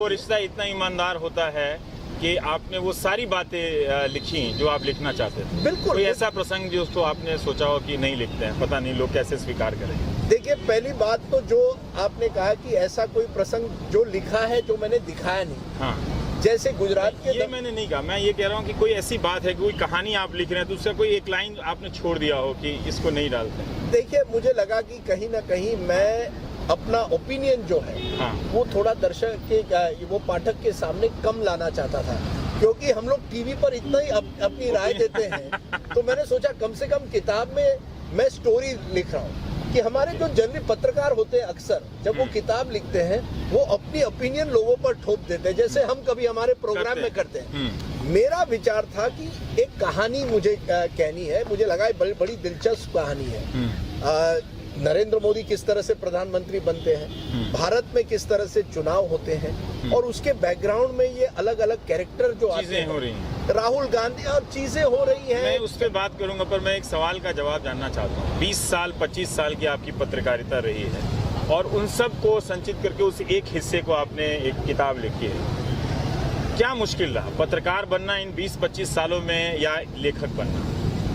वो रिश्ता इतना ईमानदार होता है कि आपने वो सारी बातें लिखी जो आप लिखना चाहते थे। बिल्कुल। कोई ऐसा प्रसंग जो उसको आपने सोचा हो कि नहीं लिखते हैं, पता नहीं लोग कैसे स्वीकार करेंगे। देखिए, पहली बात तो जो आपने कहा कि ऐसा कोई प्रसंग जो लिखा है जो मैंने दिखाया नहीं। हाँ, जैसे गुजरात के ये मैंने नहीं कहा। मैं ये कह रहा हूँ कि कोई ऐसी बात है, कोई कहानी आप लिख रहे हैं तो उसका कोई एक लाइन आपने छोड़ दिया हो कि इसको नहीं डालते। देखिए, मुझे लगा कि कहीं ना कहीं मैं अपना ओपिनियन जो है हाँ। वो थोड़ा दर्शक के वो पाठक के सामने कम लाना चाहता था, क्योंकि हम लोग टीवी पर इतना ही अपनी राय देते हैं। तो मैंने सोचा कम से कम किताब में मैं स्टोरी लिख रहा हूँ कि हमारे जो जनरली पत्रकार होते हैं अक्सर जब वो किताब लिखते हैं वो अपनी ओपिनियन लोगों पर ठोक देते हैं, जैसे हम कभी हमारे प्रोग्राम में करते हैं। मेरा विचार था कि एक कहानी मुझे कहनी है। मुझे लगा बड़ी बड़ी दिलचस्प कहानी है। नरेंद्र मोदी किस तरह से प्रधानमंत्री बनते हैं, भारत में किस तरह से चुनाव होते हैं, और उसके बैकग्राउंड में ये अलग अलग कैरेक्टर जो आते हैं, हो रही हैं, राहुल गांधी और चीजें हो रही हैं। मैं उस पर बात करूंगा, पर मैं एक सवाल का जवाब जानना चाहता हूँ। 20 साल 25 साल की आपकी पत्रकारिता रही है और उन सब को संचित करके उस एक हिस्से को आपने एक किताब लिखी है। क्या मुश्किल रहा पत्रकार बनना इन 20-25 सालों में या लेखक बनना?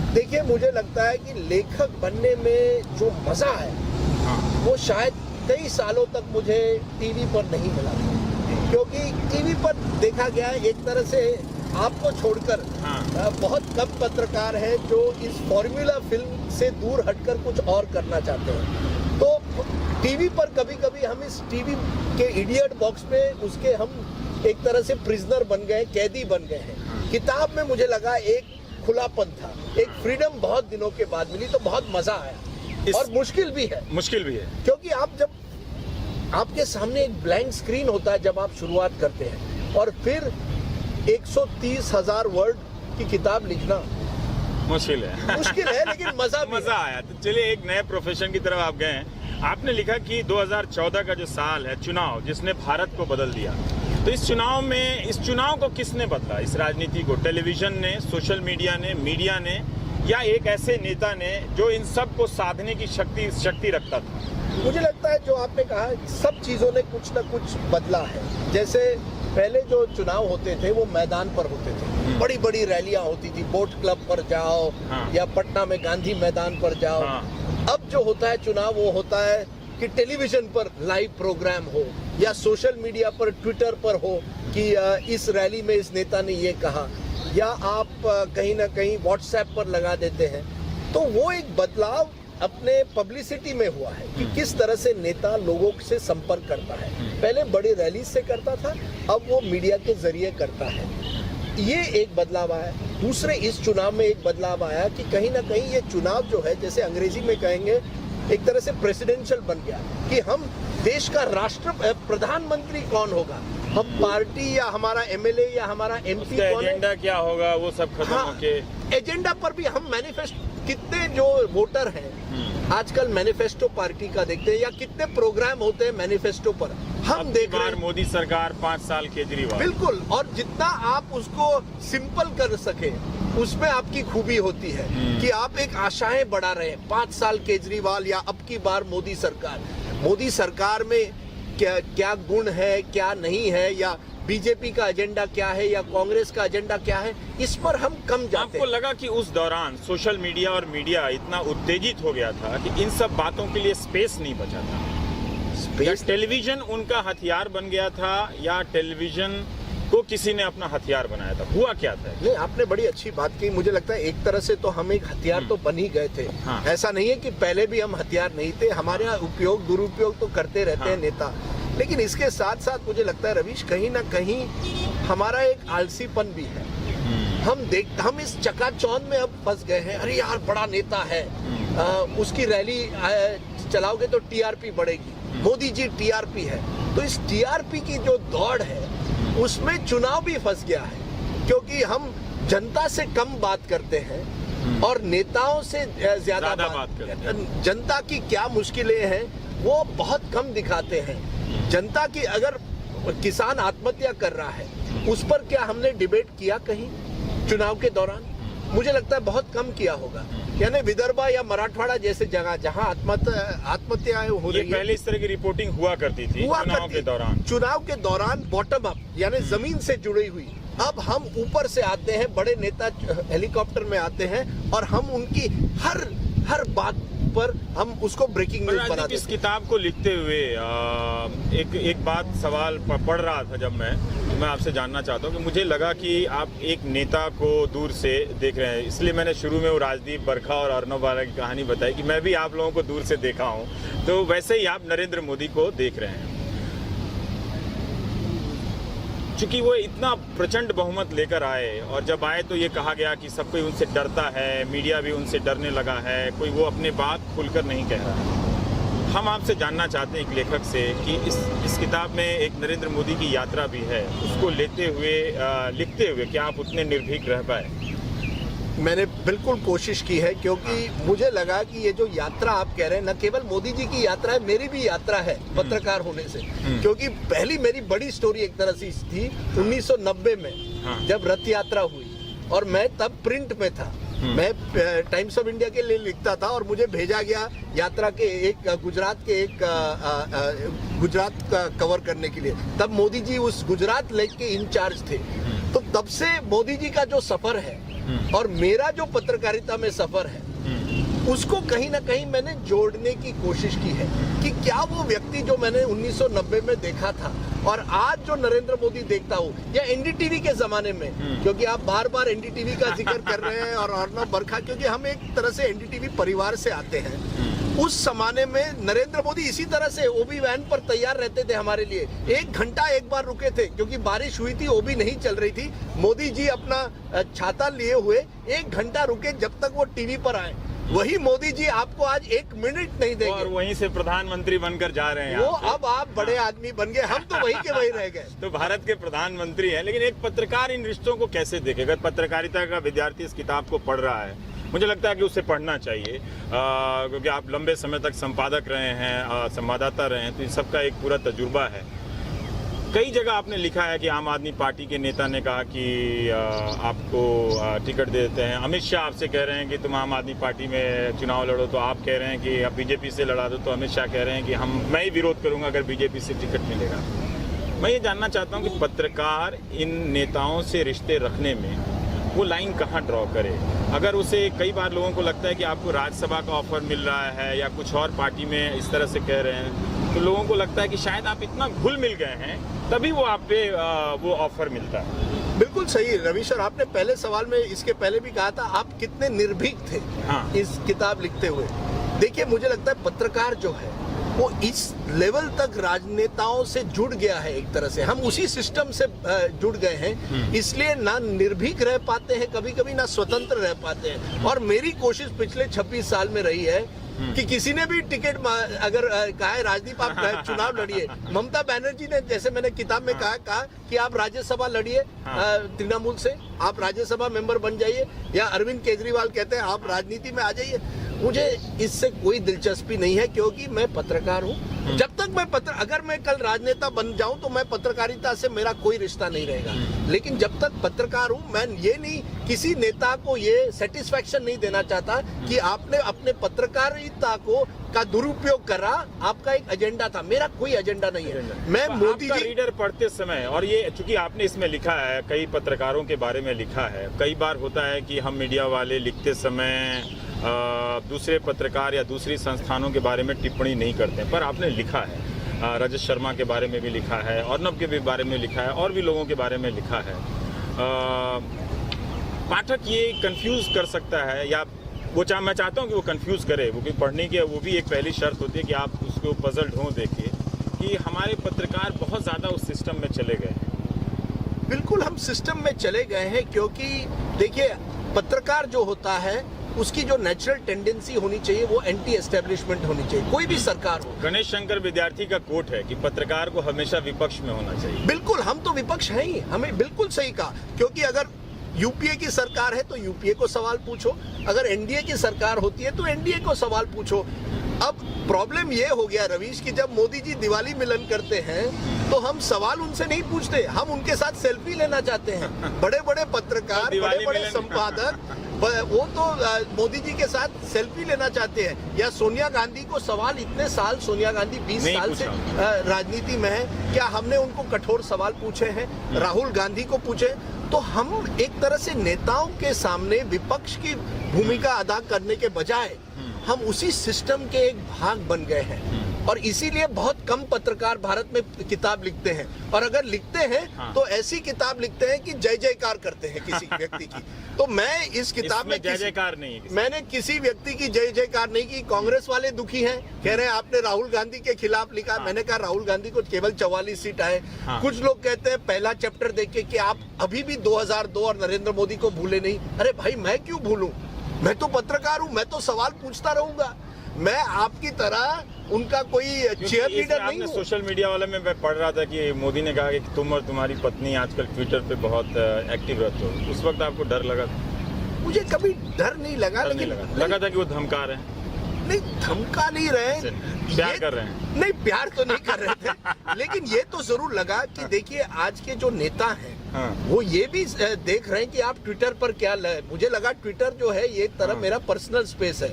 देखिए, मुझे लगता है कि लेखक बनने में जो मजा है वो शायद कई सालों तक मुझे टीवी पर नहीं मिला, क्योंकि टीवी पर देखा गया है एक तरह से आपको छोड़कर बहुत कम पत्रकार हैं जो इस फॉर्मूला फिल्म से दूर हटकर कुछ और करना चाहते हैं। तो टीवी पर कभी कभी हम इस टीवी के इडियट बॉक्स में उसके हम एक तरह से प्रिजनर बन गए, कैदी बन गए हैं। किताब में मुझे लगा एक खुलापन था, एक फ्रीडम बहुत दिनों के बाद मिली, तो बहुत मजा आया। और मुश्किल भी है क्योंकि आप जब आपके सामने एक ब्लैंक स्क्रीन होता है जब आप शुरुआत करते हैं, और फिर 130,000 वर्ड की किताब लिखना मुश्किल है लेकिन मजा आया। तो चलिए, एक नए प्रोफेशन की तरफ आप गए हैं। आपने लिखा कि 2014 का जो साल है, चुनाव जिसने भारत को बदल दिया, तो इस चुनाव को किसने बदला? इस राजनीति को टेलीविजन ने, सोशल मीडिया ने, या एक ऐसे नेता ने जो इन सब को साधने की शक्ति रखता था? मुझे लगता है जो आपने कहा, सब चीजों ने कुछ न कुछ बदला है। जैसे पहले जो चुनाव होते थे वो मैदान पर होते थे, बड़ी बड़ी रैलियां होती थी, बोट क्लब पर जाओ या पटना में गांधी मैदान पर जाओ। अब जो होता है चुनाव वो होता है कि टेलीविजन पर लाइव प्रोग्राम हो या सोशल मीडिया पर, ट्विटर पर हो कि इस रैली में इस नेता ने ये कहा, या आप कहीं ना कहीं व्हाट्सएप पर लगा देते हैं। तो वो एक बदलाव अपने पब्लिसिटी में हुआ है कि किस तरह से नेता लोगों से संपर्क करता है। पहले बड़ी रैली से करता था, अब वो मीडिया के जरिए करता है। ये एक बदलाव आया। दूसरे, इस चुनाव में एक बदलाव आया कि कहीं ना कहीं ये चुनाव जो है, जैसे अंग्रेजी में कहेंगे, एक तरह से प्रेसिडेंशियल बन गया कि हम देश का प्रधानमंत्री कौन होगा, हम पार्टी या हमारा एमएलए या हमारा एमपी कौन है, एजेंडा क्या होगा, वो सब खत्म होके एजेंडा पर भी हम मैनिफेस्टो, कितने जो वोटर हैं आजकल मैनिफेस्टो पार्टी का देखते हैं, या कितने प्रोग्राम होते हैं मैनिफेस्टो पर हम देख रहे हैं। मोदी सरकार 5 साल केजरीवाल, बिल्कुल। और जितना आप उसको सिंपल कर सके उसमें आपकी खूबी होती है कि आप एक आशाएं बढ़ा रहे हैं। 5 साल केजरीवाल या अब की बार मोदी सरकार में क्या गुण है, क्या नहीं है, या बीजेपी का एजेंडा क्या है या कांग्रेस का एजेंडा क्या है, इस पर हम कम जाते हैं। आपको लगा कि उस दौरान सोशल मीडिया और मीडिया इतना उत्तेजित हो गया था कि इन सब बातों के लिए स्पेस नहीं बचा था? टेलीविजन उनका हथियार बन गया था या टेलीविजन को किसी ने अपना हथियार बनाया था? हुआ क्या था? नहीं, आपने बड़ी अच्छी बात की। मुझे लगता है एक तरह से तो हम एक हथियार तो बन ही गए थे। ऐसा नहीं है कि पहले भी हम हथियार नहीं थे। हमारे यहाँ उपयोग दुरुपयोग तो करते रहते हैं नेता, लेकिन इसके साथ साथ मुझे लगता है रवीश, कहीं ना कहीं हमारा एक आलसीपन भी है। हम इस चकाचौंध में अब फंस गए हैं। अरे यार, बड़ा नेता है, उसकी रैली चलाओगे तो टीआरपी बढ़ेगी, मोदी जी टीआरपी है। तो इस टीआरपी की जो दौड़ है उसमें चुनाव भी फंस गया है, क्योंकि हम जनता से कम बात करते हैं और नेताओं से ज्यादा बात करते हैं। जनता की क्या मुश्किलें हैं वो बहुत कम दिखाते हैं। जनता की, अगर किसान आत्महत्या कर रहा है उस पर क्या हमने डिबेट किया कहीं चुनाव के दौरान? मुझे लगता है बहुत कम किया होगा। यानी विदर्भा या मराठवाड़ा जैसे जगह जहां आत्महत्याएं हो ये रही है, पहले इस तरह की रिपोर्टिंग हुआ करती थी चुनाव के दौरान बॉटम अप यानी जमीन से जुड़ी हुई। अब हम ऊपर से आते हैं, बड़े नेता हेलीकॉप्टर में आते हैं और हम उनकी हर बात पर हम उसको ब्रेकिंग न्यूज बना देते हैं। इस किताब को लिखते हुए एक बात सवाल पढ़ रहा था जब मैं आपसे जानना चाहता हूँ कि मुझे लगा कि आप एक नेता को दूर से देख रहे हैं, इसलिए मैंने शुरू में वो राजदीप बरखा और अर्नब वाला की कहानी बताई कि मैं भी आप लोगों को दूर से देखा हूँ, तो वैसे ही आप नरेंद्र मोदी को देख रहे हैं। चूंकि वो इतना प्रचंड बहुमत लेकर आए और जब आए तो ये कहा गया कि सब कोई उनसे डरता है, मीडिया भी उनसे डरने लगा है, कोई वो अपने बात खुलकर नहीं कह रहा है। हम आपसे जानना चाहते हैं एक लेखक से कि इस किताब में एक नरेंद्र मोदी की यात्रा भी है, उसको लिखते हुए क्या आप उतने निर्भीक रह पाए? मैंने बिल्कुल कोशिश की है, क्योंकि मुझे लगा कि ये जो यात्रा आप कह रहे हैं न केवल मोदी जी की यात्रा है, मेरी भी यात्रा है पत्रकार होने से। क्योंकि पहली मेरी बड़ी स्टोरी एक तरह से थी 1990 में जब रथ यात्रा हुई और मैं तब प्रिंट में था। मैं टाइम्स ऑफ इंडिया के लिए लिखता था और मुझे भेजा गया यात्रा के गुजरात का कवर करने के लिए। तब मोदी जी उस गुजरात लेग के इंचार्ज थे। तो तब से मोदी जी का जो सफर है और मेरा जो पत्रकारिता में सफर है उसको कहीं ना कहीं मैंने जोड़ने की कोशिश की है कि क्या वो व्यक्ति जो मैंने 1990 में देखा था और आज जो नरेंद्र मोदी देखता हूँ, या एनडीटीवी के जमाने में, क्योंकि आप बार बार एनडीटीवी का जिक्र कर रहे हैं और अर्नब बरखा, क्योंकि हम एक तरह से एनडीटीवी परिवार से आते हैं। उस जमाने में नरेंद्र मोदी इसी तरह से ओबी वैन पर तैयार रहते थे हमारे लिए। 1 घंटा एक बार रुके थे क्योंकि बारिश हुई थी, ओबी नहीं चल रही थी। मोदी जी अपना छाता लिए हुए 1 घंटा रुके जब तक वो टीवी पर आए। वही मोदी जी आपको आज 1 मिनट नहीं देंगे और वहीं से प्रधानमंत्री बनकर जा रहे हैं। वो अब आप बड़े आदमी बन गए, हम तो वही के वही रह गए। तो भारत के प्रधानमंत्री हैं, लेकिन एक पत्रकार इन रिश्तों को कैसे देखेगा? पत्रकारिता का विद्यार्थी इस किताब को पढ़ रहा है, मुझे लगता है कि उसे पढ़ना चाहिए, क्योंकि आप लंबे समय तक संपादक रहे हैं, संवाददाता रहे हैं, तो इन सबका एक पूरा तजुर्बा है। कई जगह आपने लिखा है कि आम आदमी पार्टी के नेता ने कहा कि आपको टिकट दे देते हैं। अमित शाह आपसे कह रहे हैं कि तुम आम आदमी पार्टी में चुनाव लड़ो, तो आप कह रहे हैं कि अब बीजेपी से लड़ा दो। तो अमित शाह कह रहे हैं कि मैं ही विरोध करूंगा अगर बीजेपी से टिकट मिलेगा। मैं ये जानना चाहता हूँ कि पत्रकार इन नेताओं से रिश्ते रखने में वो लाइन कहाँ ड्रॉ करे? अगर उसे, कई बार लोगों को लगता है कि आपको राज्यसभा का ऑफर मिल रहा है या कुछ और पार्टी में इस तरह से कह रहे हैं, तो लोगों को लगता है कि शायद आप इतना घुल मिल गए हैं तभी वो आप पे वो ऑफर मिलता है। बिल्कुल सही रवि सर, आपने पहले सवाल में इसके पहले भी कहा था आप कितने निर्भीक थे इस किताब लिखते हुए। देखिए, मुझे लगता है पत्रकार जो है वो इस लेवल तक राजनेताओं से जुड़ गया है। एक तरह से हम उसी सिस्टम से जुड़ गए हैं, इसलिए ना निर्भीक रह पाते हैं कभी कभी, ना स्वतंत्र रह पाते हैं। और मेरी कोशिश पिछले 26 साल में रही है कि किसी ने भी टिकट अगर कहा है राजदीप आप चुनाव लड़िए, ममता बनर्जी ने, जैसे मैंने किताब में कहा कि आप राज्यसभा लड़िए तृणमूल से, आप राज्यसभा मेंबर बन जाइए, या अरविंद केजरीवाल कहते हैं आप राजनीति में आ जाइए। मुझे इससे कोई दिलचस्पी नहीं है, क्योंकि मैं पत्रकार हूँ। जब तक मैं अगर मैं कल राजनेता बन जाऊं तो मैं पत्रकारिता से मेरा कोई रिश्ता नहीं रहेगा। लेकिन जब तक पत्रकार हूं, मैं ये नहीं, किसी नेता को ये सेटिस्फेक्शन नहीं देना चाहता कि आपने अपने पत्रकारिता का दुरुपयोग करा, आपका एक एजेंडा था। मेरा कोई एजेंडा नहीं है। मैं मोदी जी रीडर पढ़ते समय, और ये चूंकि आपने इसमें लिखा है, कई पत्रकारों के बारे में लिखा है, कई बार होता है कि हम मीडिया वाले लिखते समय दूसरे पत्रकार या दूसरी संस्थानों के बारे में टिप्पणी नहीं करते, पर आपने लिखा है। रजत शर्मा के बारे में भी लिखा है, अर्नब के भी बारे में लिखा है, और भी लोगों के बारे में लिखा है। पाठक ये कंफ्यूज कर सकता है, या मैं चाहता हूँ कि वो कंफ्यूज करे, वो भी पढ़ने की वो भी एक पहली शर्त होती है कि आप उसको पजल ढूंढ देखिए कि हमारे पत्रकार बहुत ज़्यादा उस सिस्टम में चले गए हैं। बिल्कुल हम सिस्टम में चले गए हैं, क्योंकि देखिए पत्रकार जो होता है उसकी जो नेचुरल टेंडेंसी होनी चाहिए वो एंटी एस्टेब्लिशमेंट होनी चाहिए, कोई भी सरकार हो। गणेश शंकर विद्यार्थी का कोट है कि पत्रकार को हमेशा विपक्ष में होना चाहिए। बिल्कुल, हम तो विपक्ष हैं ही, हमें बिल्कुल सही कहा, क्योंकि अगर यूपीए की सरकार है तो यूपीए को सवाल पूछो, अगर एनडीए की सरकार होती है तो एनडीए को सवाल पूछो। अब प्रॉब्लम ये हो गया रवीश कि जब मोदी जी दिवाली मिलन करते हैं तो हम सवाल उनसे नहीं पूछते, हम उनके साथ सेल्फी लेना चाहते हैं। बड़े बड़े पत्रकार, दिवाली बड़े बड़े मिलन। संपादक वो तो मोदी जी के साथ सेल्फी लेना चाहते हैं। या सोनिया गांधी को सवाल, इतने साल सोनिया गांधी 20 नहीं साल से राजनीति में है, क्या हमने उनको कठोर सवाल पूछे हैं? राहुल गांधी को पूछे। तो हम एक तरह से नेताओं के सामने विपक्ष की भूमिका अदा करने के बजाय हम उसी सिस्टम के एक भाग बन गए हैं। और इसीलिए बहुत कम पत्रकार भारत में किताब लिखते हैं, और अगर लिखते हैं तो ऐसी किताब लिखते हैं कि जय जयकार करते हैं किसी व्यक्ति की। तो मैं इस किताब में जय जयकार नहीं है, मैंने किसी व्यक्ति की जय जयकार नहीं की। कांग्रेस वाले दुखी हैं, कह रहे हैं आपने राहुल गांधी के खिलाफ लिखा। मैंने कहा राहुल गांधी को केवल 44 सीट आए। कुछ लोग कहते हैं पहला चैप्टर देख के कि आप अभी भी 2002 और नरेंद्र मोदी को भूले नहीं। अरे भाई, मैं क्यों भूलूं? मैं तो पत्रकार हूं, मैं तो सवाल पूछता रहूंगा। मैं आपकी तरह उनका कोई चेयर लीडर नहीं हूं। सोशल मीडिया वाले में मैं पढ़ रहा था कि मोदी ने कहा कि तुम और तुम्हारी पत्नी आजकल ट्विटर पे बहुत एक्टिव रहते हो। उस वक्त आपको डर लगा था? मुझे कभी डर नहीं लगा, लेकिन लगा था कि वो धमका रहे हैं। नहीं, धमका नहीं रहे, प्यार कर रहे हैं। नहीं, प्यार तो नहीं कर रहे थे। लेकिन ये तो जरूर लगा कि देखिए आज के जो नेता हैं वो ये भी देख रहे हैं कि आप ट्विटर पर क्या मुझे लगा ट्विटर जो है ये एक तरह मेरा पर्सनल स्पेस है।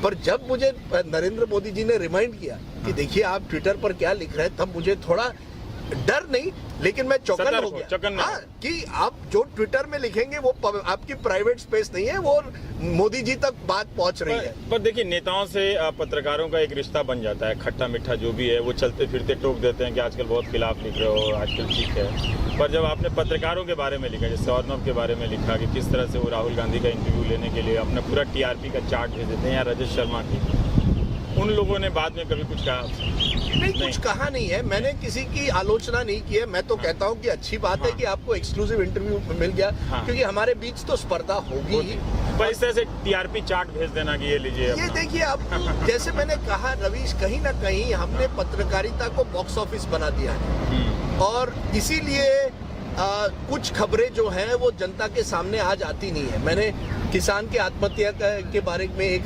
पर जब मुझे नरेंद्र मोदी जी ने रिमाइंड किया कि देखिए आप ट्विटर पर क्या लिख रहे हैं, तब मुझे थोड़ा डर नहीं, लेकिन मैं चौकन हो गया। हाँ, कि आप जो ट्विटर में लिखेंगे वो आपकी प्राइवेट स्पेस नहीं है, वो मोदी जी तक बात पहुंच रही है। पर देखिए, नेताओं से पत्रकारों का एक रिश्ता बन जाता है, खट्टा मीठा जो भी है। वो चलते फिरते टोक देते हैं कि आजकल बहुत खिलाफ लिख रहे हो, आजकल ठीक है। पर जब आपने पत्रकारों के बारे में लिखा, जैसे अर्नब के बारे में लिखा कि किस तरह से वो राहुल गांधी का इंटरव्यू लेने के लिए अपना पूरा TRP का चार्ट भेज देते हैं, या रजत शर्मा की, उन लोगों ने बाद में कभी कुछ कहा? नहीं, कुछ कहा नहीं है। मैंने किसी की आलोचना नहीं की है। मैं तो कहता हूं कि अच्छी बात है कि आपको एक्सक्लूसिव इंटरव्यू मिल गया, क्योंकि हमारे बीच तो स्पर्धा होगी ही। पर इस तरह से TRP चार्ट भेज देना कि ये लीजिए। ये देखिए, अब जैसे मैंने कहा रवीश, कहीं ना कहीं हमने पत्रकारिता को बॉक्स ऑफिस बना दिया है, और इसीलिए कुछ खबरें जो हैं वो जनता के सामने आज आती नहीं है। मैंने किसान के आत्महत्या के बारे में एक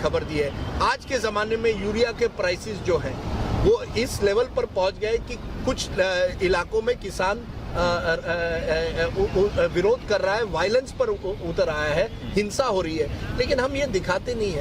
खबर दी है। आज के ज़माने में यूरिया के प्राइसेस जो हैं वो इस लेवल पर पहुंच गए कि कुछ इलाकों में किसान विरोध कर रहा है, वायलेंस पर उतर आया है, हिंसा हो रही है, लेकिन हम ये दिखाते नहीं है।